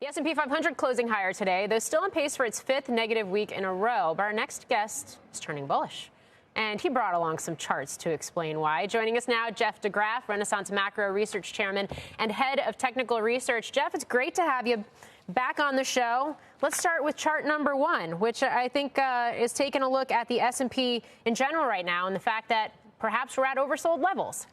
The S&P 500 closing higher today, though still on pace for its fifth negative week in a row. But our next guest is turning bullish. And he brought along some charts to explain why. Joining us now, Jeff Degraaf, Renaissance Macro Research Chairman and Head of Technical Research. Jeff, it's great to have you back on the show. Let's start with chart number one, which I think is taking a look at the S&P in general right now and the fact that perhaps we're at oversold levels.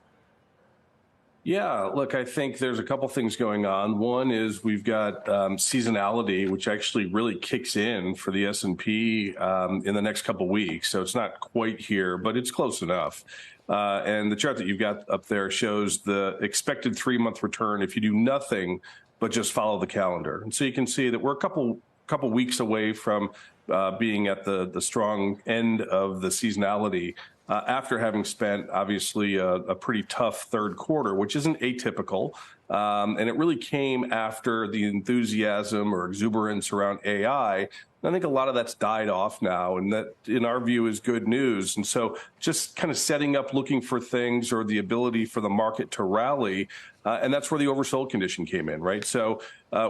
Yeah, look, I think there's a couple things going on. One is we've got seasonality, which actually really kicks in for the S&P in the next couple weeks. So it's not quite here, but it's close enough. And the chart that you've got up there shows the expected 3-month return if you do nothing but just follow the calendar. And so you can see that we're a couple weeks away from being at the strong end of the seasonality. After having spent, obviously, a pretty tough third quarter, which isn't atypical. And it really came after the enthusiasm or exuberance around AI. I think a lot of that's died off now, and that, in our view, is good news. And so just kind of setting up, looking for things or the ability for the market to rally. And that's where the oversold condition came in, right? So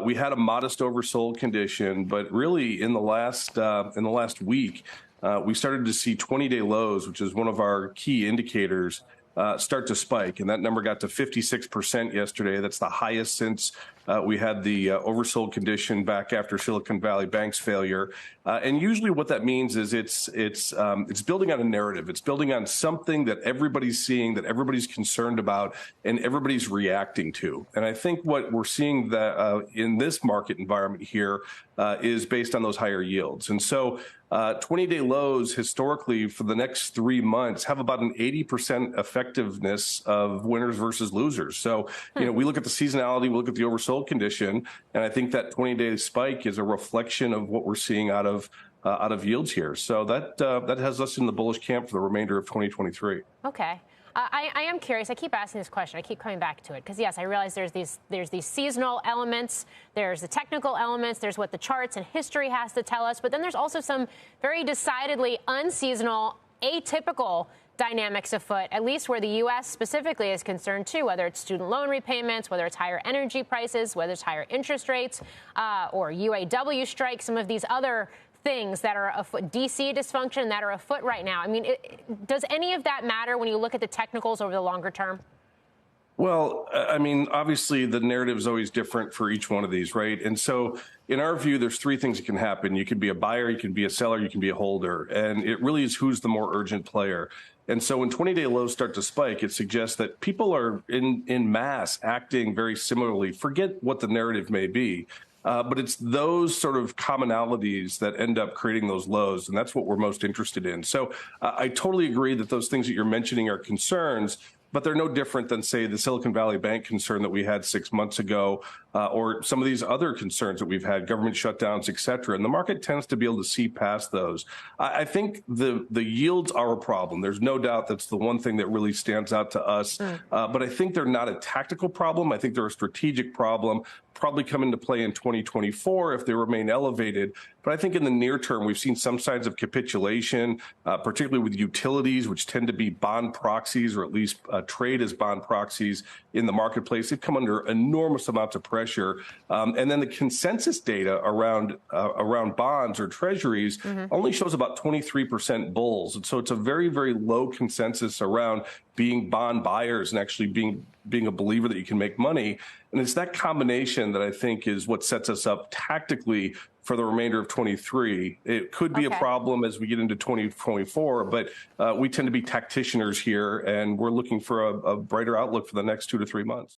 we had a modest oversold condition, but really in the last week, we started to see 20-day lows, which is one of our key indicators, start to spike. And that number got to 56% yesterday. That's the highest since we had the oversold condition back after Silicon Valley Bank's failure. And usually what that means is it's building on a narrative. It's building on something that everybody's seeing, that everybody's concerned about, and everybody's reacting to. And I think what we're seeing that in this market environment here is based on those higher yields. And so 20-day lows historically for the next 3 months have about an 80% effectiveness of winners versus losers. So, we look at the seasonality, we look at the oversold condition, and I think that 20-day spike is a reflection of what we're seeing out of yields here. So that has us in the bullish camp for the remainder of 2023. Okay. I am curious. I keep asking this question. I keep coming back to it because, yes, I realize there's these seasonal elements. There's the technical elements. There's what the charts and history has to tell us. But then there's also some very decidedly unseasonal, atypical dynamics afoot, at least where the U.S. specifically is concerned, too, whether it's student loan repayments, whether it's higher energy prices, whether it's higher interest rates, or UAW strikes, some of these other things that are afoot, DC dysfunction that are afoot right now. I mean, does any of that matter when you look at the technicals over the longer term? Well, I mean, obviously, the narrative is always different for each one of these, right? And so in our view, there's 3 things that can happen. You can be a buyer, you can be a seller, you can be a holder. And it really is who's the more urgent player. And so when 20-day lows start to spike, it suggests that people are in mass acting very similarly. Forget what the narrative may be. But it's those sort of commonalities that end up creating those lows, and that's what we're most interested in. So I totally agree that those things that you're mentioning are concerns, but they're no different than, say, the Silicon Valley Bank concern that we had 6 months ago, or some of these other concerns that we've had, government shutdowns, et cetera. And the market tends to be able to see past those. I think the yields are a problem. There's no doubt that's the one thing that really stands out to us. But I think they're not a tactical problem. I think they're a strategic problem, probably come into play in 2024 if they remain elevated. But I think in the near term, we've seen some signs of capitulation, particularly with utilities, which tend to be bond proxies, or at least trade as bond proxies in the marketplace. They've come under enormous amounts of pressure. And then the consensus data around bonds or treasuries only shows about 23% bulls. And so it's a very, very low consensus around being bond buyers and actually being a believer that you can make money. And it's that combination that I think is what sets us up tactically for the remainder of 23. It could be a problem as we get into 2024, but we tend to be tacticianers here, and we're looking for a brighter outlook for the next 2 to 3 months.